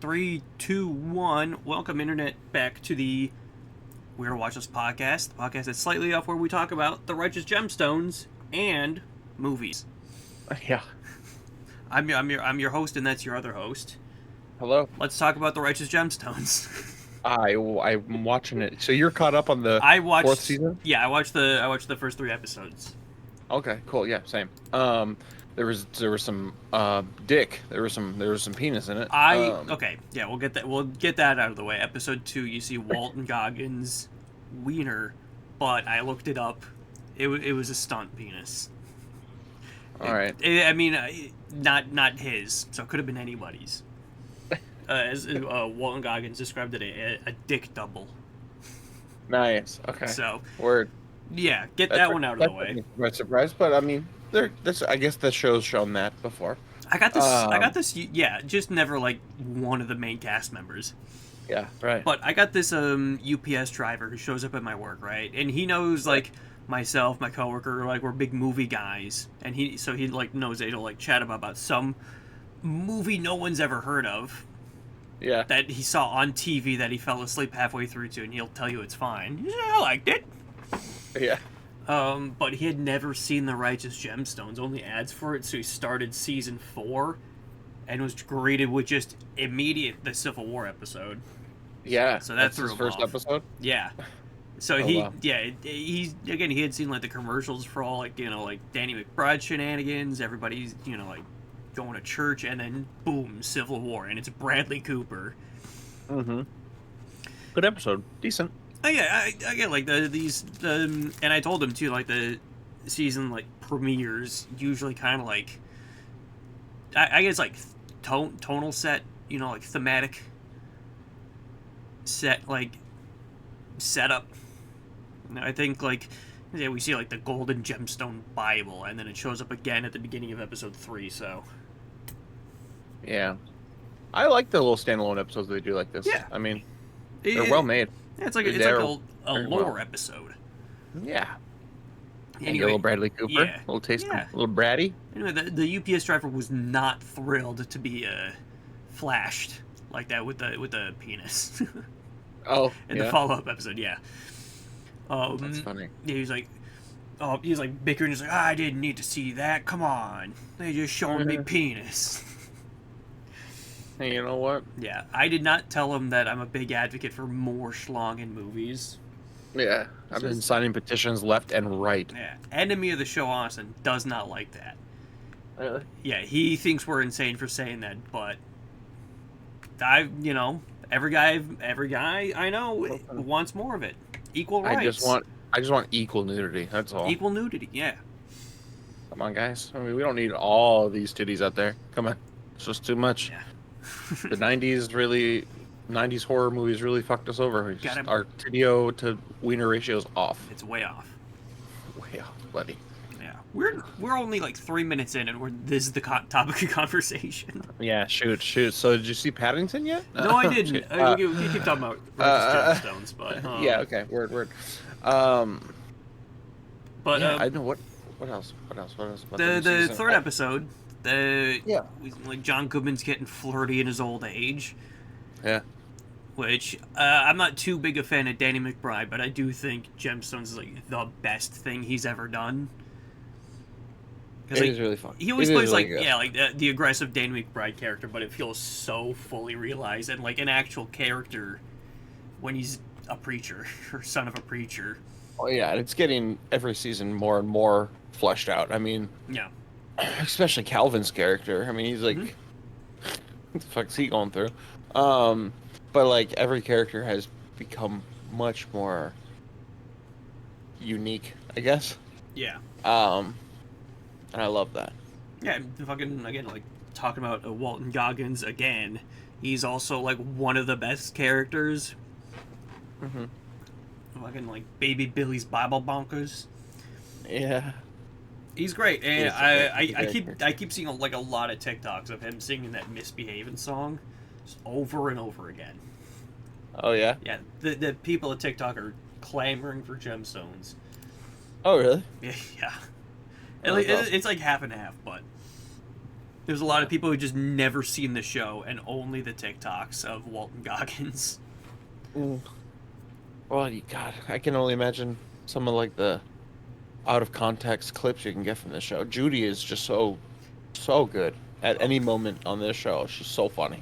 3, 2, 1. Welcome, Internet, back to the Weirdo Watchlist Podcast. The podcast that's slightly off where we talk about the Righteous Gemstones and movies. Yeah. I'm your host, and that's your other host. Hello. Let's talk about the Righteous Gemstones. I'm watching it. So you're caught up on the fourth season? Yeah, I watched the first 3 episodes. Okay, cool. Yeah, same. There was some dick. There was some penis in it. Okay. Yeah, we'll get that out of the way. Episode 2, you see Walton Goggins' wiener, but I looked it up. It was a stunt penis. All right. Not his, so it could have been anybody's. As Walton Goggins described it, a dick double. Nice. Okay. So word. Yeah, that one out of the way. Right, surprise, but I mean, I guess the show's shown that before. I got this. Yeah, just never like one of the main cast members. Yeah, right. But I got this UPS driver who shows up at my work, right, and he knows like myself, my coworker, like we're big movie guys, and he like knows that he'll like chat about some movie no one's ever heard of. Yeah. That he saw on TV that he fell asleep halfway through to, and he'll tell you it's fine. Yeah, I liked it. Yeah. But he had never seen the Righteous Gemstones, only ads for it, so he started season 4 and was greeted with just the Civil War episode. Yeah. So that's his first episode? Yeah. So he had seen like the commercials for all like Danny McBride shenanigans, everybody's like going to church, and then boom, Civil War, and it's Bradley Cooper. Mm-hmm. Good episode. Decent. Oh yeah, I get like and I told him too, like the season like premieres usually kind of like I guess like tonal set, like thematic set, like setup. I think like we see like the Golden Gemstone Bible, and then it shows up again at the beginning of episode 3. So yeah, I like the little standalone episodes they do like this. Yeah, I mean, they're well made. Yeah, it's like a lore episode. Yeah. Anyway, little Bradley Cooper, yeah, little taste, little Braddy. Anyway, the UPS driver was not thrilled to be flashed like that with the penis. Oh, in the follow-up episode, yeah. That's funny. Yeah, he was like bickering. He's like, I didn't need to see that. Come on, they just showing me penis. Hey, you know what? Yeah, I did not tell him that I'm a big advocate for more schlong in movies. Yeah, I've been signing petitions left and right. Yeah, enemy of the show, Austin, does not like that. Really? Yeah, he thinks we're insane for saying that, but every guy I know wants more of it. Equal rights. I just want equal nudity. That's all. Equal nudity, yeah. Come on, guys. I mean, we don't need all these titties out there. Come on, it's just too much. Yeah. The 90s horror movies really fucked us over. Our titio to wiener ratio is off. It's way off. Way off, buddy. Yeah, we're only like 3 minutes in, and this is the topic of conversation. Yeah, shoot. So did you see Paddington yet? No, I didn't. We keep talking about Righteous Gemstones, but yeah, okay, word. But I know what else. The third episode. Like John Goodman's getting flirty in his old age. Yeah. Which I'm not too big a fan of Danny McBride, but I do think Gemstones is like the best thing he's ever done. It is really fun. He always plays the aggressive Danny McBride character, but it feels so fully realized and like an actual character when he's a preacher or son of a preacher. Oh yeah, and it's getting every season more and more fleshed out. I mean, yeah. Especially Calvin's character. I mean, he's like, what the fuck's he going through? But like every character has become much more unique, I guess. Yeah. And I love that. Yeah, fucking again, like talking about Walton Goggins again. He's also like one of the best characters. Mm-hmm. Fucking like Baby Billy's Bible Bonkers. Yeah. He's great, and I keep seeing like a lot of TikToks of him singing that "Misbehaving" song, just over and over again. Oh yeah. Yeah, the people at TikTok are clamoring for Gemstones. Oh really? Yeah. It's like half and half, but There's a lot of people who just never seen the show and only the TikToks of Walton Goggins. Mm. Well, God, I can only imagine some of like the out of context clips you can get from this show. Judy is just so good at any moment on this show. She's so funny.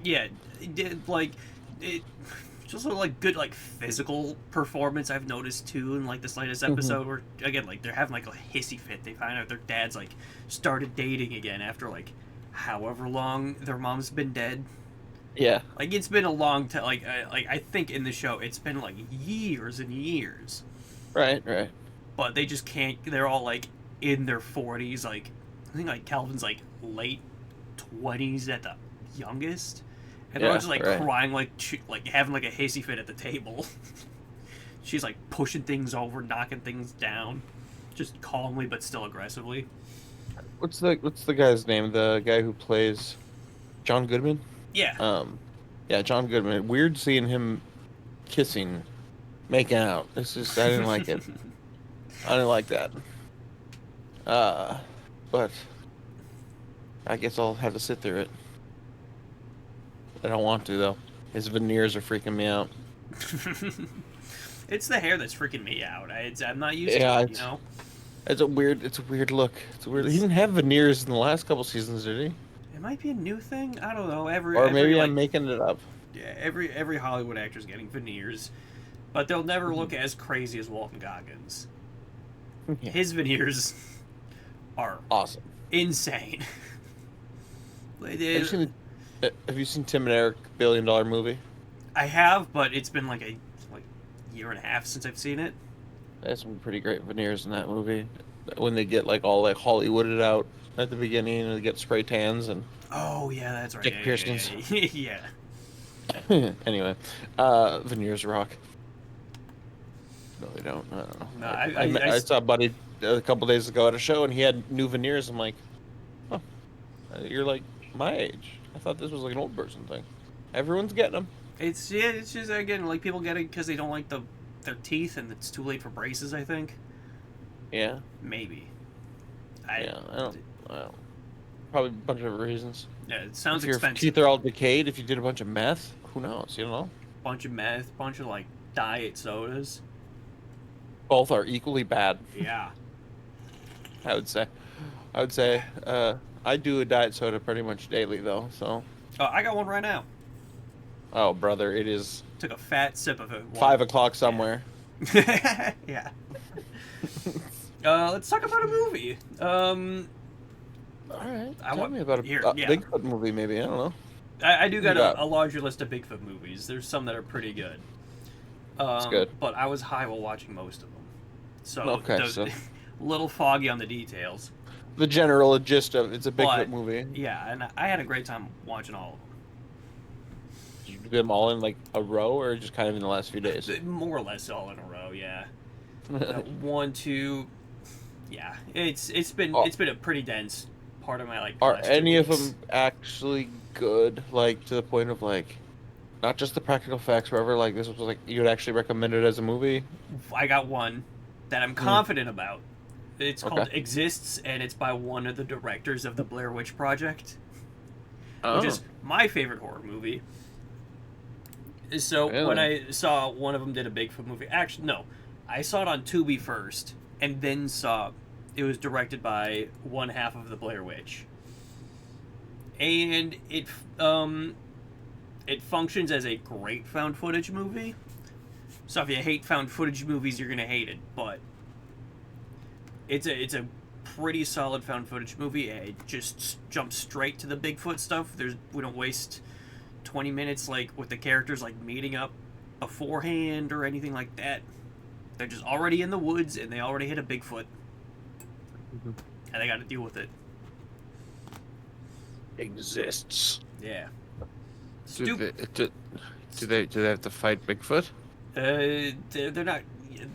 Yeah, it just like good like physical performance I've noticed too in like this latest episode where again like they're having like a hissy fit. They find out their dad's like started dating again after like however long their mom's been dead. Yeah, like it's been a long time. Like I think in the show it's been like years and years. right. But they just can't. They're all like in their 40s. Like I think like Calvin's like late 20s at the youngest. And they're all just like crying, like having like a hissy fit at the table. She's like pushing things over, knocking things down, just calmly but still aggressively. What's the guy's name? The guy who plays John Goodman? Yeah. Yeah, John Goodman. Weird seeing him kissing, making out. It's just I didn't like it. I didn't like that. But I guess I'll have to sit through it. I don't want to though. His veneers are freaking me out. It's the hair that's freaking me out. I'm not used to it, you know. It's a weird look. It's weird. He didn't have veneers in the last couple seasons, did he? It might be a new thing. I don't know. Or maybe I'm making it up. Yeah, every Hollywood actor's getting veneers, but they'll never look as crazy as Walton Goggins. Yeah. His veneers are awesome, insane. Have you seen Tim and Eric $1 billion movie? I have, but it's been like a year and a half since I've seen it. There's some pretty great veneers in that movie. When they get like all like Hollywooded out at the beginning and they get spray tans and oh yeah, that's right. Dick piercings. Yeah. Anyway, veneers rock. No, they don't. I don't know. No, I saw a buddy a couple days ago at a show and he had new veneers. I'm like, oh, you're like my age. I thought this was like an old person thing. Everyone's getting them. It's just again like people get it because they don't like their teeth and it's too late for braces. I think. Yeah. Maybe. I don't. Probably a bunch of reasons. Yeah, it sounds if expensive. Your teeth are all decayed. If you did a bunch of meth, who knows? You don't know. Bunch of meth, bunch of like diet sodas. Both are equally bad. Yeah. I would say. I do a diet soda pretty much daily though. So. Oh, I got one right now. Oh, brother, it is. Took a fat sip of it. 5 o'clock somewhere. Yeah. Yeah. Let's talk about a movie. All right. Tell me about a Bigfoot movie, maybe. I don't know. I do got a larger list of Bigfoot movies. There's some that are pretty good. That's good. But I was high while watching most of them. So, so a little foggy on the details. The general gist of it's a Bigfoot movie. Yeah, and I had a great time watching all of them. Did you do them all in like a row or just kind of in the last few days? More or less all in a row, yeah. 1, 2... Yeah, it's been a pretty dense part of my like. Are any of them actually good? Like to the point of like, not just the practical facts, wherever like this was like you would actually recommend it as a movie? I got one that I'm confident about. It's called Exists, and it's by one of the directors of the Blair Witch Project, which is my favorite horror movie. So when I saw one of them did a Bigfoot movie, actually no, I saw it on Tubi first. And then saw it was directed by one half of the Blair Witch, and it functions as a great found footage movie. So if you hate found footage movies, you're gonna hate it. But it's a pretty solid found footage movie. It just jumps straight to the Bigfoot stuff. We don't waste 20 minutes like with the characters like meeting up beforehand or anything like that. They're just already in the woods, and they already hit a Bigfoot, and they got to deal with it. Exists. Yeah. Do they have to fight Bigfoot? They're not.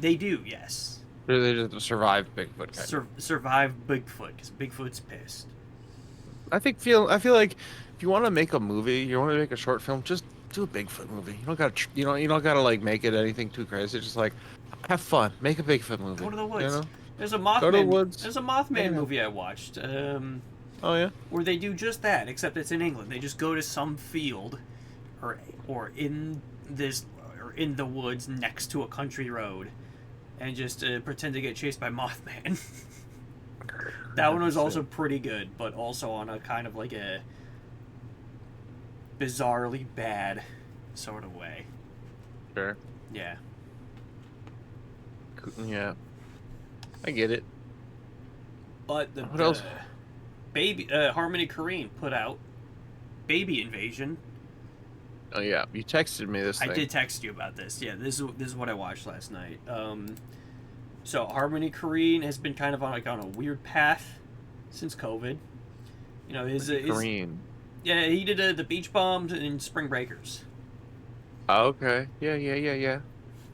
They do, yes. Or they just survive Bigfoot? Survive Bigfoot, because Bigfoot's pissed. I feel like if you want to make a movie, you want to make a short film, just do a Bigfoot movie. You don't gotta like make it anything too crazy. Just like. Have fun. Make a Bigfoot movie. Go to the woods. You know? There's a Mothman. Go to the woods. There's a Mothman movie I watched. Oh yeah. Where they do just that, except it's in England. They just go to some field, or in the woods next to a country road, and just pretend to get chased by Mothman. That one was also pretty good, but also on a kind of like a bizarrely bad sort of way. Sure. Yeah. Yeah. I get it. But what else? Harmony Korine put out Baby Invasion. Oh yeah, you texted me this thing. I did text you about this. Yeah, this is what I watched last night. So Harmony Korine has been kind of on a weird path since COVID. You know, his yeah, he did the Beach Bombs and Spring Breakers. Oh, okay. Yeah.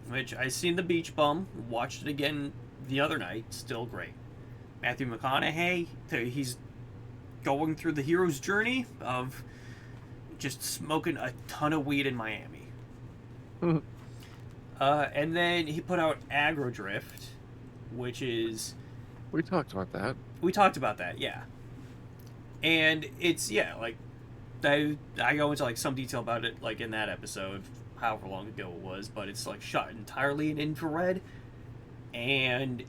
Which I seen the Beach Bum, watched it again the other night. Still great. Matthew McConaughey, he's going through the hero's journey of just smoking a ton of weed in Miami. And then he put out Agrodrift, which is... We talked about that. We talked about that, yeah. And it's, yeah, like, I go into, like, some detail about it, like, in that episode, however long ago it was, but it's, like, shot entirely in infrared, and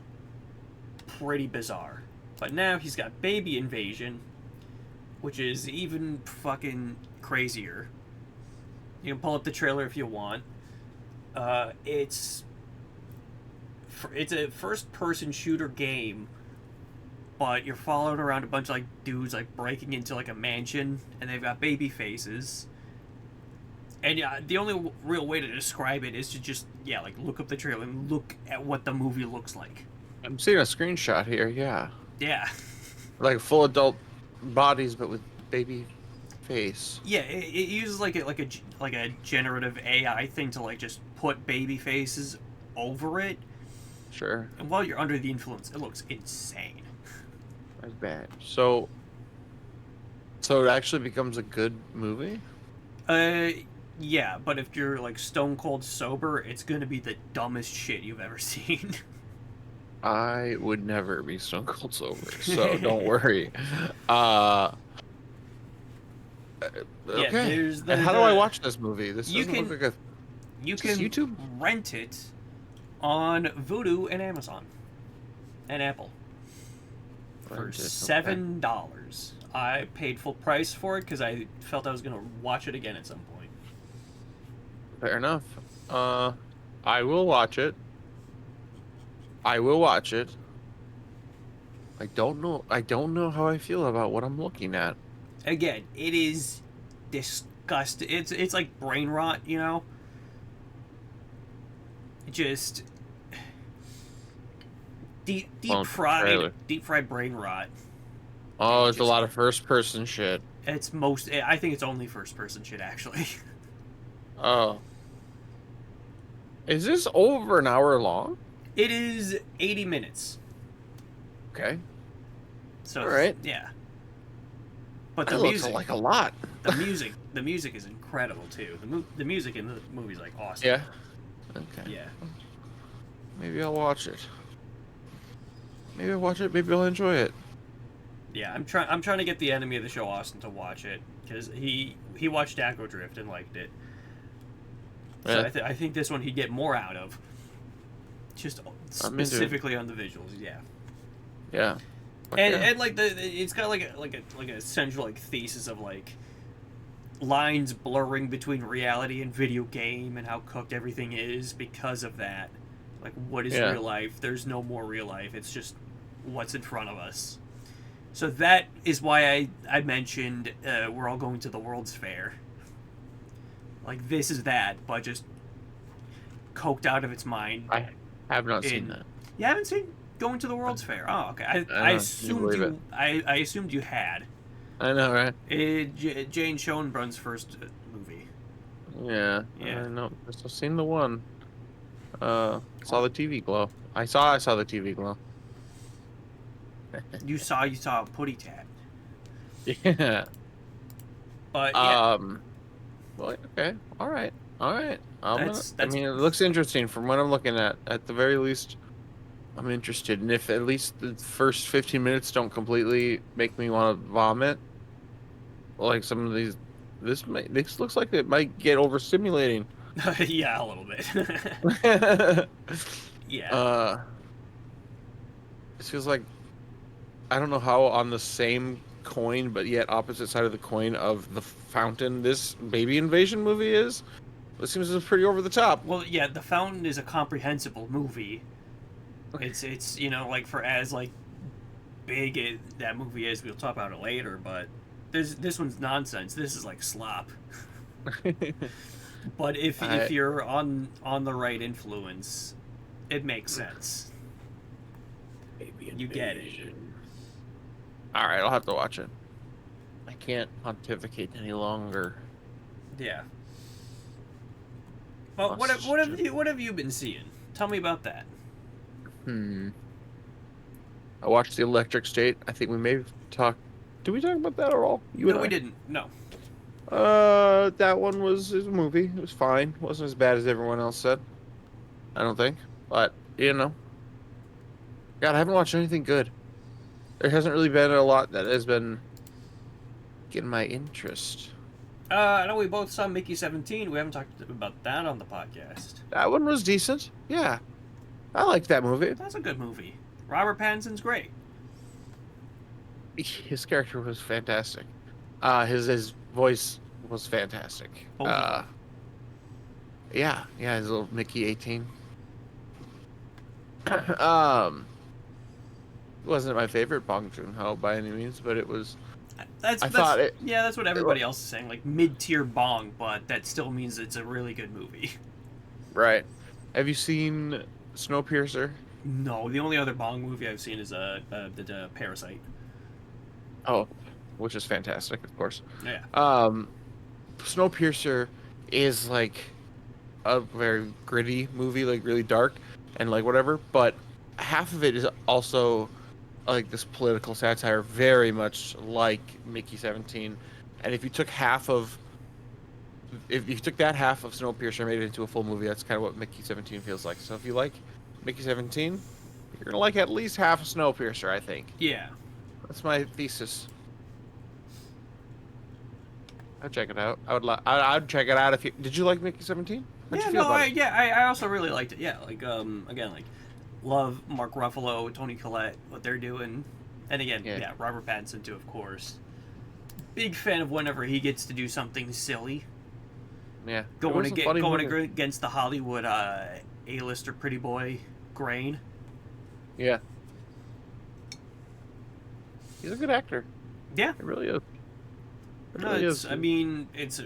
pretty bizarre. But now he's got Baby Invasion, which is even fucking crazier. You can pull up the trailer if you want. It's a first-person shooter game, but you're following around a bunch of like dudes like breaking into like a mansion, and they've got baby faces. And yeah, the only real way to describe it is to just like look up the trailer and look at what the movie looks like. I'm seeing a screenshot here. Yeah. Yeah. Like full adult bodies, but with baby face. Yeah, it uses like a generative AI thing to like just put baby faces over it. Sure. And while you're under the influence, it looks insane. That's bad. So it actually becomes a good movie? Yeah, but if you're like stone cold sober, it's gonna be the dumbest shit you've ever seen. I would never be stone cold sober, so don't worry. Okay. Yeah, and how do I watch this movie? This doesn't look like you can YouTube? Rent it on Vudu and Amazon and Apple for $7. I paid full price for it because I felt I was gonna watch it again at some point. Fair enough. I will watch it. I don't know how I feel about what I'm looking at. Again, it is disgusting. It's like brain rot, you know? Just deep fried brain rot. Oh, it's a lot of first person shit. I think it's only first person shit actually. Oh. Is this over an hour long? It is 80 minutes. Okay. So all right. Yeah. But the that music looks like a lot. the music is incredible too. The music in the movie is like awesome. Yeah. Okay. Yeah. Maybe I'll watch it. Maybe I'll enjoy it. Yeah, I'm trying to get the enemy of the show, Austin, to watch it because he watched Agrodrift and liked it. So I think this one he'd get more out of. Just specifically on the visuals, yeah. Yeah. Okay. And like it's got like a central like thesis of like lines blurring between reality and video game and how cooked everything is because of that. Like, what is real life? There's no more real life. It's just what's in front of us. So that is why I mentioned we're all going to the World's Fair. Like, this is that, but just coked out of its mind. I have not seen that. You haven't seen Going to the World's Fair? Oh, okay. I assumed you had. I know, right? Jane Schoenbrun's first movie. Yeah. I know. I've seen the one. Saw the TV glow. I saw the TV glow. You saw a putty tat. Yeah. But yeah. Well, okay. All right. I mean, it looks interesting from what I'm looking at. At the very least, I'm interested, and if at least the first 15 minutes don't completely make me want to vomit, like some of these, this looks like it might get overstimulating. Yeah, a little bit. Yeah. It feels like I don't know how on the same coin, but yet opposite side of the coin of the Fountain this Baby Invasion movie is. It seems pretty over the top. Well, yeah, The Fountain is a comprehensible movie. It's like for as like big that movie is, we'll talk about it later. But this one's nonsense. This is like slop. But if you're on the right influence, it makes sense. You get it. All right, I'll have to watch it. I can't pontificate any longer. Yeah. Well, what have you been seeing? Tell me about that. I watched The Electric State. I think we may have talked. Did we talk about that at all? No, we didn't. No. That one was a movie. It was fine. It wasn't as bad as everyone else said. I don't think. But, God, I haven't watched anything good. There hasn't really been a lot that has been getting my interest. I know we both saw Mickey 17. We haven't talked about that on the podcast. That one was decent. Yeah. I liked that movie. That's a good movie. Robert Pattinson's great. His character was fantastic. His voice was fantastic. Yeah, his little Mickey 18. Wasn't my favorite Bong Joon-ho by any means, but it was. That's what everybody else is saying, like mid-tier Bong, but that still means it's a really good movie. Right. Have you seen Snowpiercer? No, the only other Bong movie I've seen is the Parasite. Oh, which is fantastic, of course. Yeah. Snowpiercer is like a very gritty movie, like really dark and like whatever, but half of it is also like this political satire, very much like Mickey 17. And if you took that half of Snowpiercer and made it into a full movie, that's kind of what Mickey 17 feels like. So if you like Mickey 17, you're gonna like at least half of Snowpiercer, I think. Yeah. That's my thesis. I'd check it out. I'd check it out if you. Did you like Mickey 17? I also really liked it. Yeah, like again, like love Mark Ruffalo, Toni Collette, what they're doing, and again, Robert Pattinson too, of course. Big fan of whenever he gets to do something silly. Yeah, going against the Hollywood A-lister pretty boy grain. Yeah, he's a good actor. Yeah, it really is. I mean, it's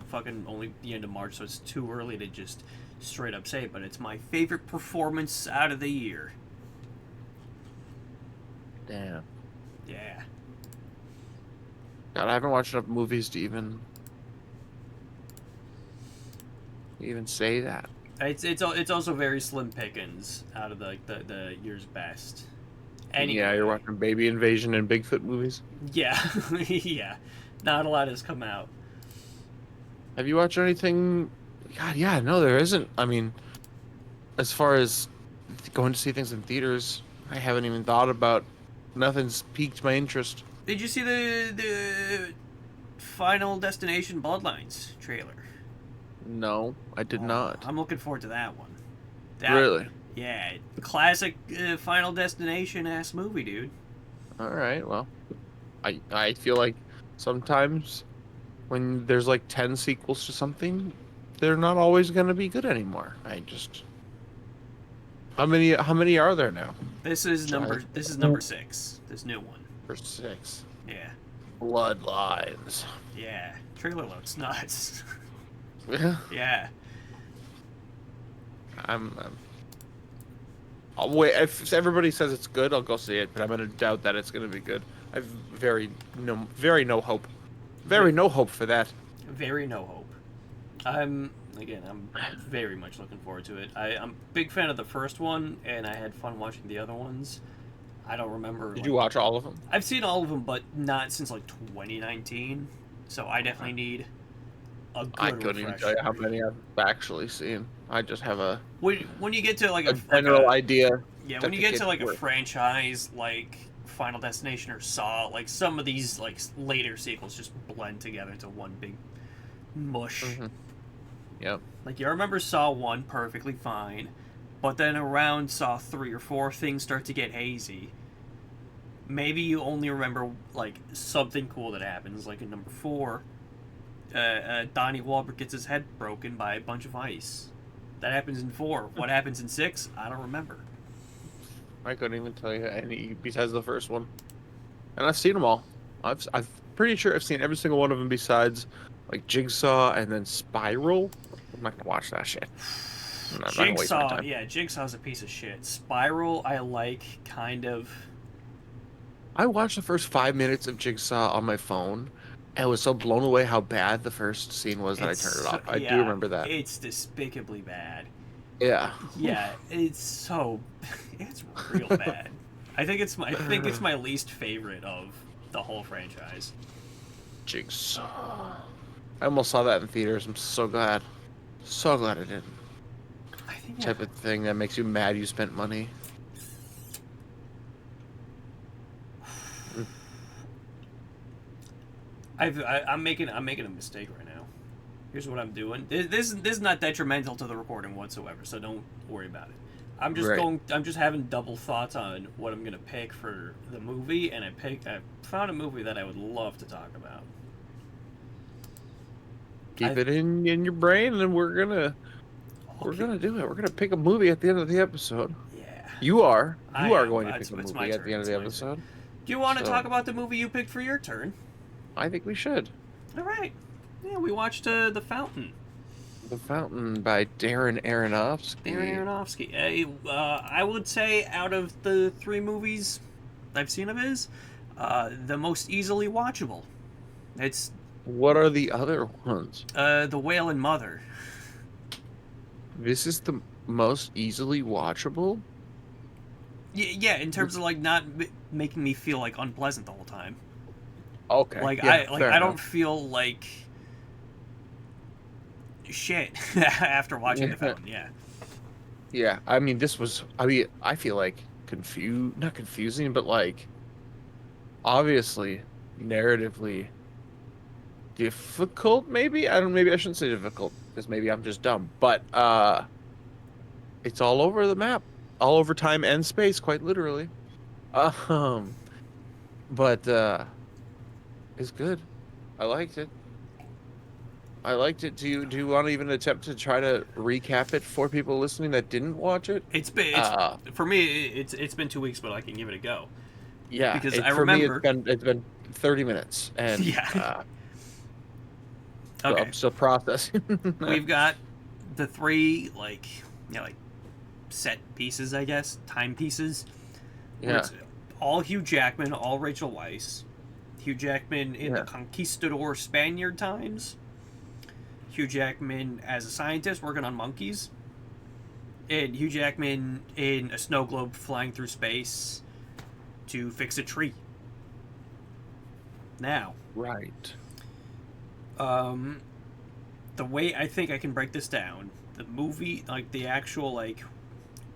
fucking only the end of March, so it's too early to just straight up say it, but it's my favorite performance out of the year. Damn. Yeah. God, I haven't watched enough movies to even say that. It's also very slim pickings out of the year's best. Anyway. Yeah, you're watching Baby Invasion and Bigfoot movies? Yeah. Yeah. Not a lot has come out. Have you watched anything? God, yeah, no, there isn't. I mean, as far as going to see things in theaters, I haven't even thought about. Nothing's piqued my interest. Did you see the Final Destination Bloodlines trailer? No, I did not. I'm looking forward to that one. Really? Yeah, classic Final Destination ass movie, dude. All right, well, I feel like sometimes when there's like 10 sequels to something, they're not always going to be good anymore. How many are there now? This is number 6. This new one. Number 6. Yeah. Bloodlines. Yeah. Trailer looks nuts. Yeah. Yeah. I'll wait. If everybody says it's good, I'll go see it, but I'm going to doubt that it's going to be good. I've very no hope. Very no hope for that. Very no hope. I'm very much looking forward to it. I'm a big fan of the first one, and I had fun watching the other ones. I don't remember. Did you watch all of them? I've seen all of them, but not since like 2019. So I definitely need a good I couldn't even tell you how many I've actually seen. I just have a when you get to like a general idea. Yeah, when you get to like a franchise like Final Destination or Saw, like some of these like later sequels just blend together into one big mush. Mm-hmm. Yep. Like you remember Saw 1 perfectly fine, but then around Saw 3 or 4 things start to get hazy. Maybe you only remember like something cool that happens, like in number 4, Donnie Wahlberg gets his head broken by a bunch of ice. That happens in 4. What happens in 6? I don't remember. I couldn't even tell you any besides the first one, and I've seen them all. I'm pretty sure I've seen every single one of them besides like Jigsaw and then Spiral. I'm not gonna watch that shit. Jigsaw, yeah, Jigsaw's a piece of shit. Spiral, I like, kind of. I watched the first 5 minutes of Jigsaw on my phone, and was so blown away how bad the first scene was that I turned it off. I do remember that. It's despicably bad. Yeah. Yeah, it's real bad. I think it's my least favorite of the whole franchise. Jigsaw. I almost saw that in theaters. I'm so glad. So glad I didn't. I think type of thing that makes you mad you spent money. I'm making a mistake right now. Here's what I'm doing. This is not detrimental to the recording whatsoever, so don't worry about it. I'm just having double thoughts on what I'm gonna pick for the movie, and I found a movie that I would love to talk about. Keep it in your brain, and we're gonna do it. We're gonna pick a movie at the end of the episode. Yeah. You are going to pick a movie at the end of the episode. Do you want to talk about the movie you picked for your turn? I think we should. All right. Yeah, we watched The Fountain. The Fountain by Darren Aronofsky. I would say out of the 3 movies I've seen of his, the most easily watchable. It's. What are the other ones? The Whale and Mother. This is the most easily watchable? Yeah, in terms of like not making me feel like unpleasant the whole time. Okay. Like I don't feel like shit after watching The Fountain. Yeah. Yeah, I mean I feel like not confusing, but like obviously narratively difficult. Maybe I shouldn't say difficult because maybe I'm just dumb. But it's all over the map, all over time and space, quite literally. But it's good. I liked it. Do you want to even attempt to try to recap it for people listening that didn't watch it? For me. It's been 2 weeks, but I can give it a go. Yeah, because I remember it's been 30 minutes, and yeah. Okay. I'm still processing. We've got the 3 like set pieces, I guess, time pieces. Yeah. It's all Hugh Jackman, all Rachel Weisz. Hugh Jackman in the conquistador Spaniard times. Hugh Jackman as a scientist working on monkeys. And Hugh Jackman in a snow globe flying through space to fix a tree. Now. Right. The way I think I can break this down, the movie, like the actual like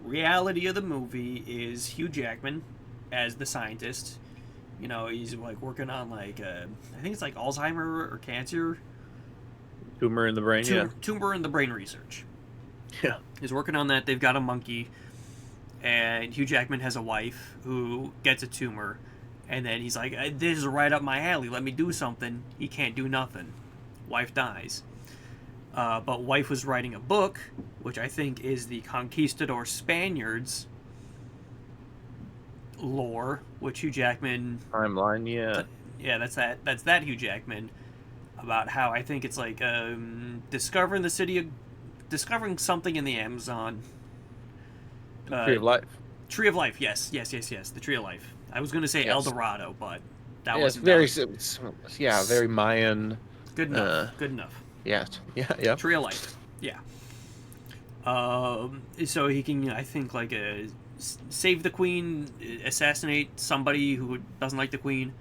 reality of the movie is Hugh Jackman as the scientist. You know, he's like working on like I think it's like Alzheimer or cancer. Tumor in the brain, Tumor in the brain research. Yeah. He's working on that. They've got a monkey, and Hugh Jackman has a wife who gets a tumor, and then he's like, "This is right up my alley. Let me do something." He can't do nothing. Wife dies. But wife was writing a book, which I think is the Conquistador Spaniards lore, which Hugh Jackman timeline, yeah. Yeah, that's that Hugh Jackman, about how I think it's like discovering something in the Amazon. Tree of Life. Tree of Life, yes, the Tree of Life. I was going to say El Dorado, but that wasn't very Mayan. Good enough. Yes. Yeah. Tree of Life. Yeah. So he can, I think, like save the queen, assassinate somebody who doesn't like the queen.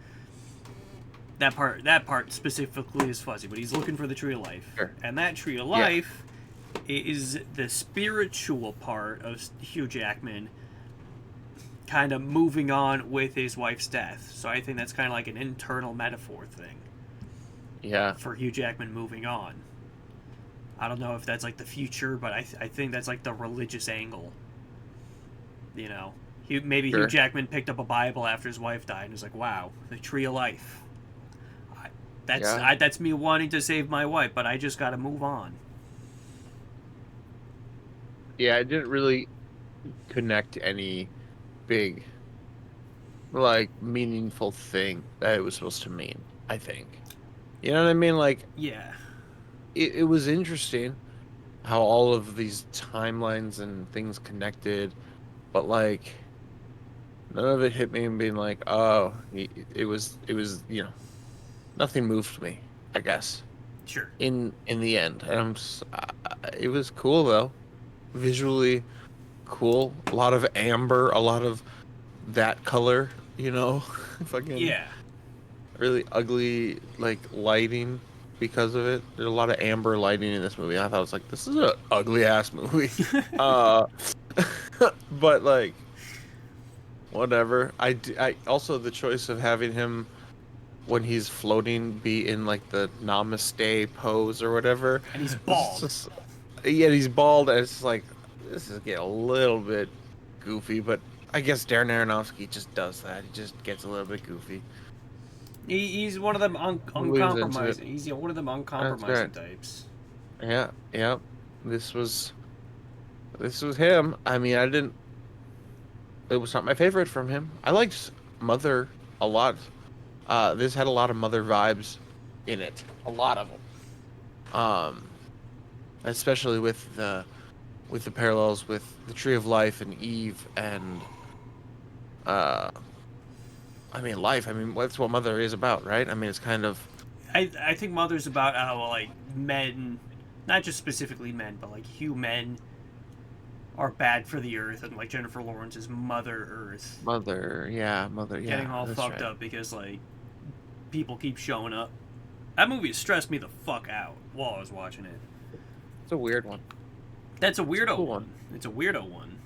That part specifically is fuzzy, but he's looking for the Tree of Life. Sure. And that Tree of Life is the spiritual part of Hugh Jackman kind of moving on with his wife's death. So I think that's kind of like an internal metaphor thing. Yeah. For Hugh Jackman moving on. I don't know if that's like the future, but I think that's like the religious angle. You know, maybe Hugh Jackman picked up a Bible after his wife died and was like, "Wow, the tree of life." That's me wanting to save my wife, but I just got to move on. Yeah, I didn't really connect any big, like, meaningful thing that it was supposed to mean, I think. You know what I mean? Like, yeah. It was interesting how all of these timelines and things connected, but, like, none of it hit me and being like, oh, it was, you know, nothing moved me, I guess. Sure. In the end. And it was cool, though. Visually cool. A lot of amber, a lot of that color, you know? Fucking yeah. Really ugly, like, lighting because of it. There's a lot of amber lighting in this movie. I thought it was like, this is an ugly-ass movie. But, like, whatever. I also, the choice of having him, when he's floating, be in, like, the namaste pose or whatever. And he's bald. He's bald, and it's like, this is getting a little bit goofy, but I guess Darren Aronofsky just does that. He just gets a little bit goofy. He's one of them uncompromising. He's one of them uncompromising types. Yeah. This was him. I mean, it was not my favorite from him. I liked Mother a lot. This had a lot of Mother vibes in it. A lot of them. Especially with the parallels with the Tree of Life and Eve and I mean, life. I mean, that's what Mother is about, right? I mean, it's kind of... I think Mother's about how, like, men, not just specifically men, but, like, human are bad for the earth, and, like, Jennifer Lawrence is Mother Earth. Mother, yeah. Getting all fucked up because, like, people keep showing up. That movie stressed me the fuck out while I was watching it. It's a weird one. That's a weirdo one. It's a weirdo one.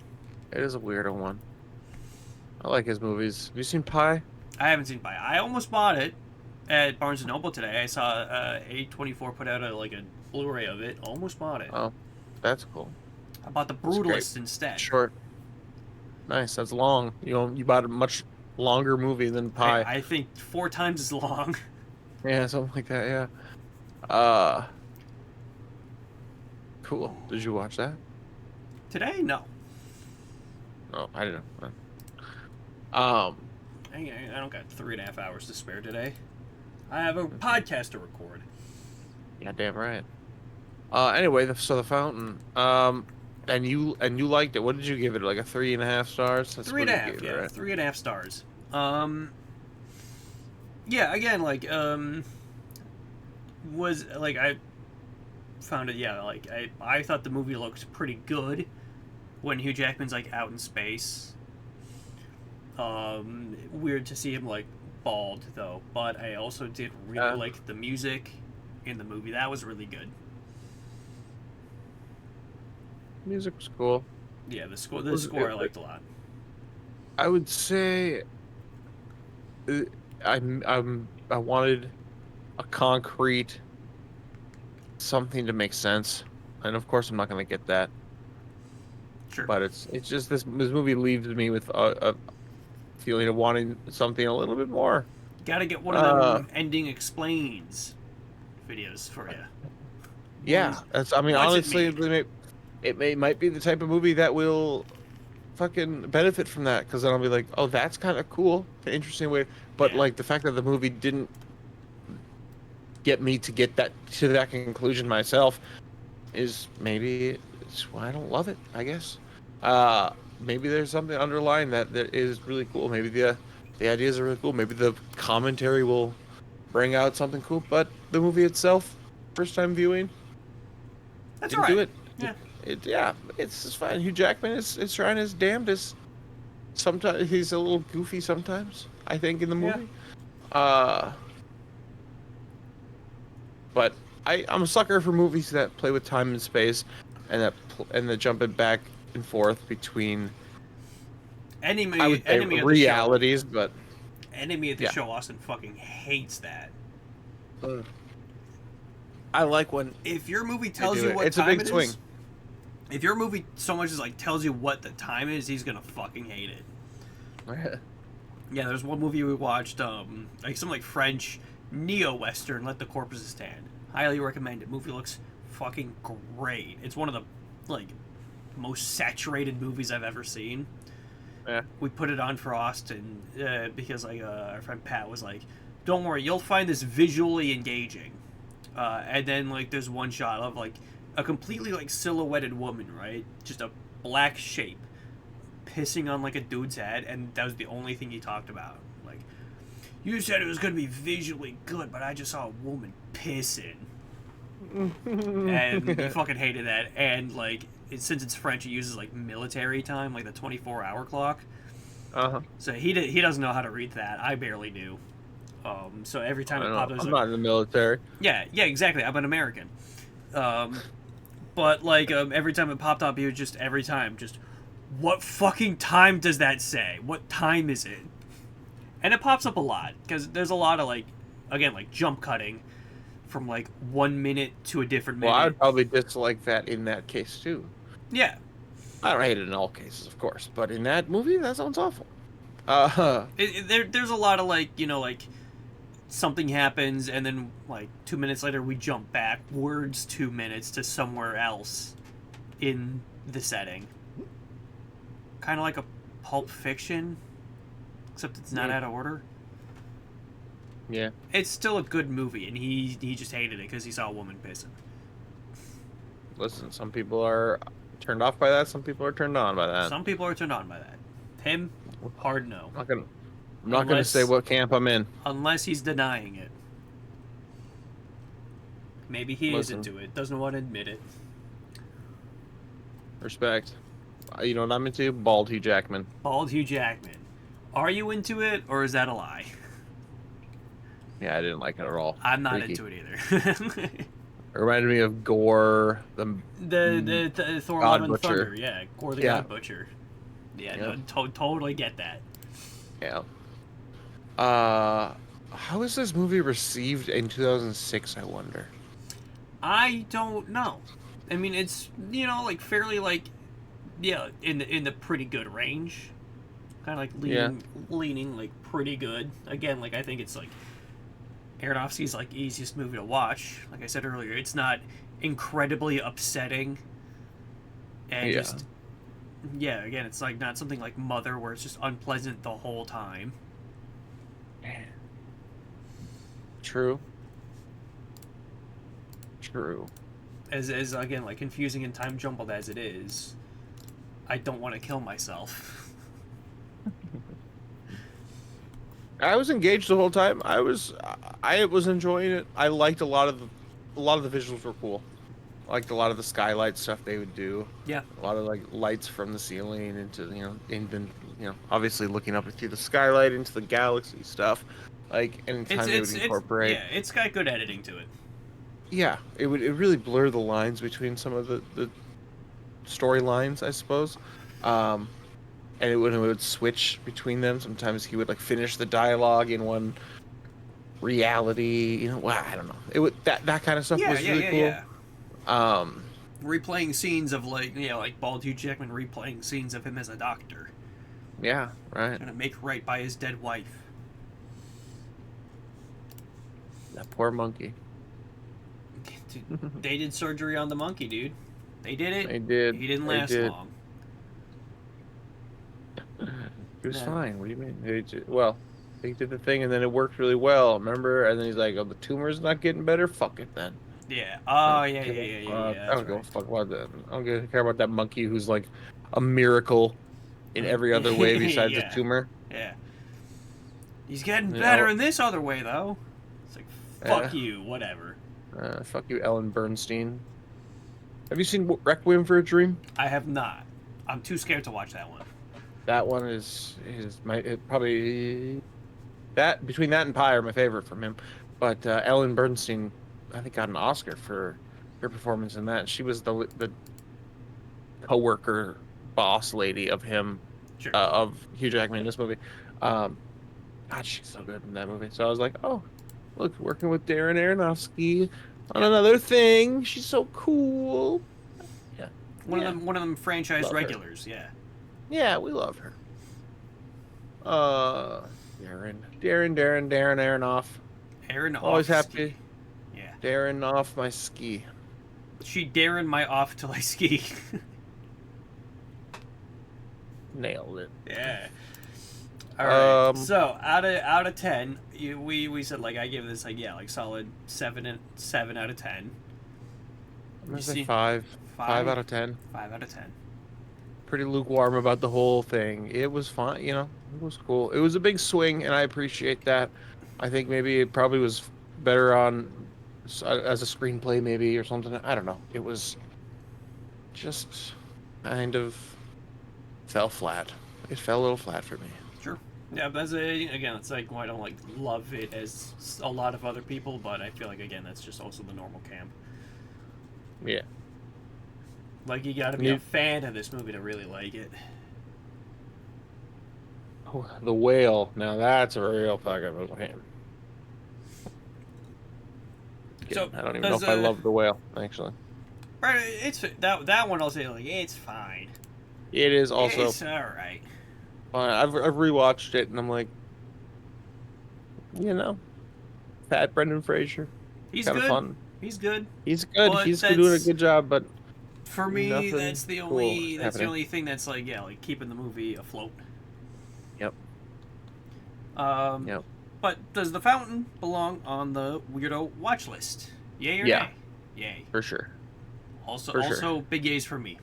It is a weirdo one. I like his movies. Have you seen Pi? I haven't seen Pi. I almost bought it at Barnes & Noble today. I saw A24 put out a Blu-ray of it. Almost bought it. Oh, that's cool. I bought The Brutalist instead. Short. Nice. That's long. You bought a much longer movie than Pi. I think 4 times as long. Yeah, something like that, yeah. Cool. Did you watch that? Today? No. No, I didn't. I don't got 3.5 hours to spare today. I have a podcast to record. Yeah, damn right. Anyway, so The Fountain. And you liked it. What did you give it? Like a 3.5 stars? That's 3.5. Yeah, right? 3.5 stars. Yeah. Again, like, was like I found it. Yeah, like I thought the movie looked pretty good when Hugh Jackman's like out in space. Weird to see him like bald though, but I also did really like the music in the movie. That was really good. Music was cool. Yeah, the score I liked a lot. I would say I wanted a concrete something to make sense, and of course I'm not going to get that. Sure. But it's just this movie leaves me with a feeling of wanting something a little bit more. Gotta get one of them ending explains videos for you. Yeah, honestly, it might be the type of movie that will fucking benefit from that, because then I'll be like, oh, that's kind of cool, an interesting way. But like the fact that the movie didn't get me to get to that conclusion myself is maybe it's why I don't love it, I guess. Maybe there's something underlying that is really cool. Maybe the ideas are really cool. Maybe the commentary will bring out something cool. But the movie itself, first time viewing, that's didn't right. do it. Yeah. It's just fine. Hugh Jackman is trying his damnedest. Sometimes he's a little goofy. Sometimes I think in the movie. Yeah. But I'm a sucker for movies that play with time and space, and that jump it back and forth between enemy of realities, but enemy at the show, Austin fucking hates that. I like when if your movie tells you what time it is. If your movie so much as like tells you what the time is, he's gonna fucking hate it. Yeah, there's one movie we watched, like some like French neo-western, Let the Corpses Stand. Highly recommend it. Movie looks fucking great. It's one of the like most saturated movies I've ever seen. Yeah. We put it on for Austin because like our friend Pat was like, "Don't worry, you'll find this visually engaging." And then like there's one shot of like a completely like silhouetted woman, right? Just a black shape pissing on like a dude's head, and that was the only thing he talked about. Like, you said it was gonna be visually good, but I just saw a woman pissing. And he fucking hated that. And like since it's French, it uses like military time, like the 24-hour clock. So he doesn't know how to read that. I barely do. So every time it popped up, I'm not in the military. Yeah, exactly. I'm an American. But like every time it popped up, he was just what fucking time does that say? What time is it? And it pops up a lot because there's a lot of like, again, like jump cutting from like 1 minute to a different minute. Well, I would probably dislike that in that case too. Yeah. I don't hate it in all cases, of course, but in that movie, that sounds awful. There's a lot of like, you know, like something happens and then like 2 minutes later we jump backwards 2 minutes to somewhere else in the setting. Kind of like a Pulp Fiction, except it's not out of order. Yeah. It's still a good movie, and he just hated it because he saw a woman pissing. Listen, some people are turned off by that. Some people are turned on by that. Some people are turned on by that. Him, hard no. I'm not gonna say what camp I'm in. Unless he's denying it. Maybe he is into it. Doesn't want to admit it. Respect. You know what I'm into? Bald Hugh Jackman. Bald Hugh Jackman. Are you into it, or is that a lie? Yeah, I didn't like it at all. I'm not into it either. It reminded me of Gore, the Thor God Love and Butcher. Thunder. Yeah, Gore the God Butcher. Yeah, no, totally get that. Yeah. How was this movie received in 2006, I wonder? I don't know. I mean, it's, you know, like fairly like, yeah, in the pretty good range. Kind of like leaning like pretty good. Again, like I think it's like Aronofsky's like easiest movie to watch. Like I said earlier, it's not incredibly upsetting. And again, it's like not something like Mother where it's just unpleasant the whole time. True. As again, like confusing and time jumbled as it is, I don't want to kill myself. I was engaged the whole time. I was enjoying it. I liked a lot of the visuals were cool. I liked a lot of the skylight stuff they would do. Yeah. A lot of like lights from the ceiling into obviously looking up through the skylight into the galaxy stuff. Like anytime they would incorporate. It's got good editing to it. Yeah, it really blur the lines between some of the storylines, I suppose. And when it would switch between them, sometimes he would like finish the dialogue in one reality. You know, well, I don't know. It would that kind of stuff was really cool. Yeah. Replaying scenes of like Bald Hugh Jackman replaying scenes of him as a doctor. Yeah, right. Trying to make right by his dead wife. That poor monkey. Dude, they did surgery on the monkey, dude. They did it. They did. He didn't last long. He was fine. What do you mean? They did the thing, and then it worked really well. Remember? And then he's like, "Oh, the tumor's not getting better. Fuck it, then." Yeah. Oh, yeah. I don't give a fuck about that. I don't care about that monkey who's like a miracle in every other way besides the tumor. Yeah. He's getting better in this other way, though. It's like, fuck you, whatever. Fuck you, Ellen Bernstein. Have you seen Requiem for a Dream? I have not. I'm too scared to watch that one. That one is probably that between that and Pi are my favorite from him. But Ellen Bernstein, I think, got an Oscar for her performance in that. She was the co-worker boss lady of him Sure. Of Hugh Jackman in this movie. God, she's so good in that movie. So I was like, oh, look, working with Darren Aronofsky on another thing. She's so cool. Yeah. One of them franchise Love regulars. Her. Yeah. Yeah, we love her. Darren Aronoff. Always happy. Yeah. Darren off my ski. She Darren my off till I ski. Nailed it. Yeah. All right. So out of 10, we said like I give this like solid 7 out of 10. I'm gonna say 5 out of 10. 5 out of 10. Pretty lukewarm about the whole thing. It was fun, it was cool. It was a big swing, and I appreciate that. I think maybe it probably was better on as a screenplay, maybe, or something. I don't know. It was just kind of fell flat. It fell a little flat for me. Sure. Yeah, but again, it's like I don't like love it as a lot of other people, but I feel like again that's just also the normal camp. Yeah. Like you got to be a fan of this movie to really like it. Oh, The Whale. Now that's a real fucking movie. So I don't even know if I love The Whale, actually. Right, it's that one. I'll say like it's fine. It is also. It's all right. I've rewatched it and I'm like, fat Brendan Fraser. He's good. Fun. He's good. He's good. But he's doing a good job, but for me, that's the only the only thing that's like keeping the movie afloat. Yep. Yep. But does The Fountain belong on the Weirdo Watchlist? Yay or nay? Yay. For sure. Also big yays for me.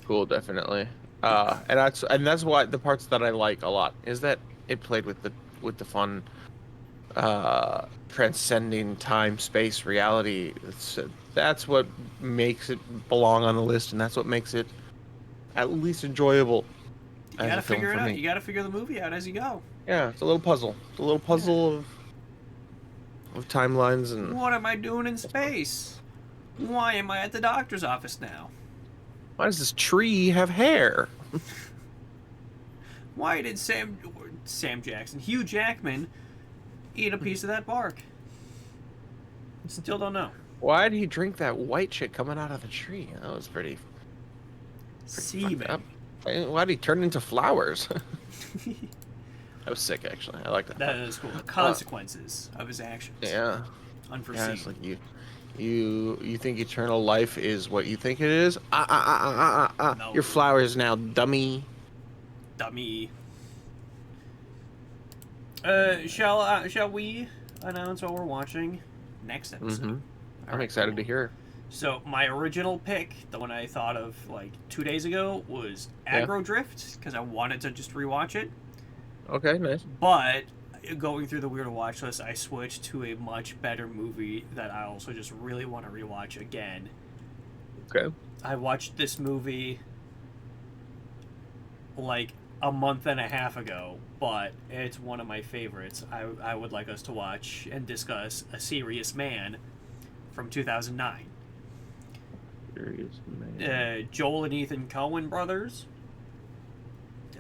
Cool, definitely. And that's why the parts that I like a lot is that it played with the fun, transcending time, space, reality. That's what makes it belong on the list, and that's what makes it at least enjoyable. You gotta figure it out. You gotta figure the movie out as you go. Yeah, it's a little puzzle. It's a little puzzle of timelines and. What am I doing in space? Why am I at the doctor's office now? Why does this tree have hair? Why did Hugh Jackman, eat a piece of that bark? Still don't know. Why did he drink that white shit coming out of the tree? That was pretty semen. Why did he turn into flowers? That was sick, actually. I like that. That is cool. The consequences of his actions. Yeah. Unforeseen. Yeah, it's like you think eternal life is what you think it is? No. Your flowers now, dummy. Dummy. Shall we announce what we're watching next episode? Mm-hmm. I'm excited to hear. So my original pick, the one I thought of like 2 days ago, was Aggro Drift because I wanted to just rewatch it. Okay, nice. But going through the Weirdo Watch List, I switched to a much better movie that I also just really want to rewatch again. Okay. I watched this movie like a month and a half ago, but it's one of my favorites. I would like us to watch and discuss A Serious Man from 2009. Serious Man. Joel and Ethan Coen brothers.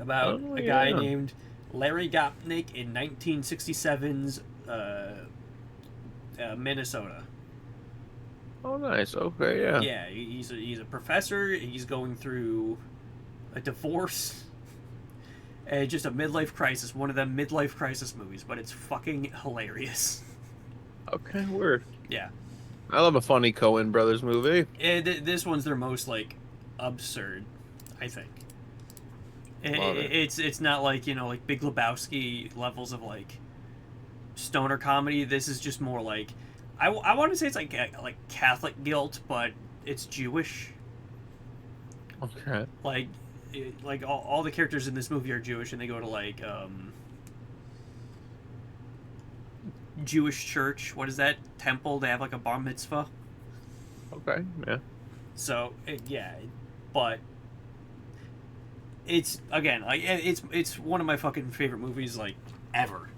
About a guy named Larry Gopnik in 1967's Minnesota. Oh, nice. Okay, yeah. Yeah, he's a professor. He's going through a divorce. And just a midlife crisis. One of them midlife crisis movies, but it's fucking hilarious. Okay, weird. Yeah. I love a funny Coen brothers movie. This one's their most, like, absurd, I think. It's not like, like Big Lebowski levels of, like, stoner comedy. This is just more like, I want to say it's like Catholic guilt, but it's Jewish. Okay. Like all the characters in this movie are Jewish, and they go to like Jewish church. What is that temple? They have like a bar mitzvah. Okay. Yeah. So but it's again like it's one of my fucking favorite movies like ever.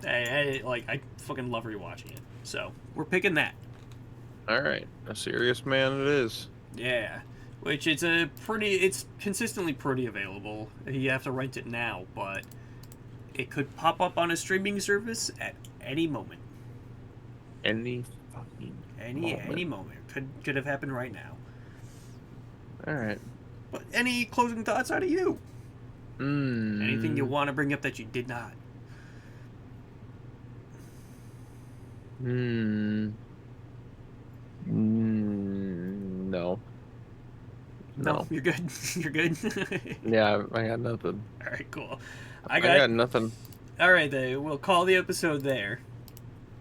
I fucking love rewatching it. So we're picking that. All right, A Serious Man it is. Yeah. which it's consistently pretty available. You have to rent it now, but it could pop up on a streaming service at any moment. Any fucking any moment. Could have happened right now. All right. But any closing thoughts out of you? Anything you want to bring up that you did not? No. No, you're good. You're good. Yeah, I got nothing. All right, cool. I got nothing. All right, then we'll call the episode there.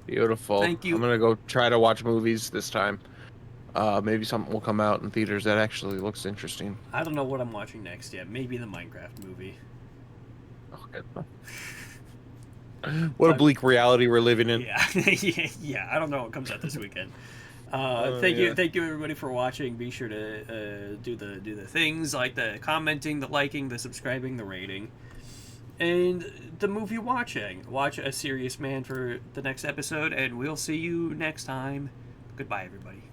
Beautiful. Thank you. I'm gonna go try to watch movies this time. Maybe something will come out in theaters that actually looks interesting. I don't know what I'm watching next yet. Maybe the Minecraft movie. Okay. What a bleak reality we're living in. Yeah, yeah. I don't know what comes out this weekend. Thank you, everybody for watching. Be sure to do the things like the commenting, the liking, the subscribing, the rating, and the movie watching. Watch A Serious Man for the next episode, and we'll see you next time. Goodbye, everybody.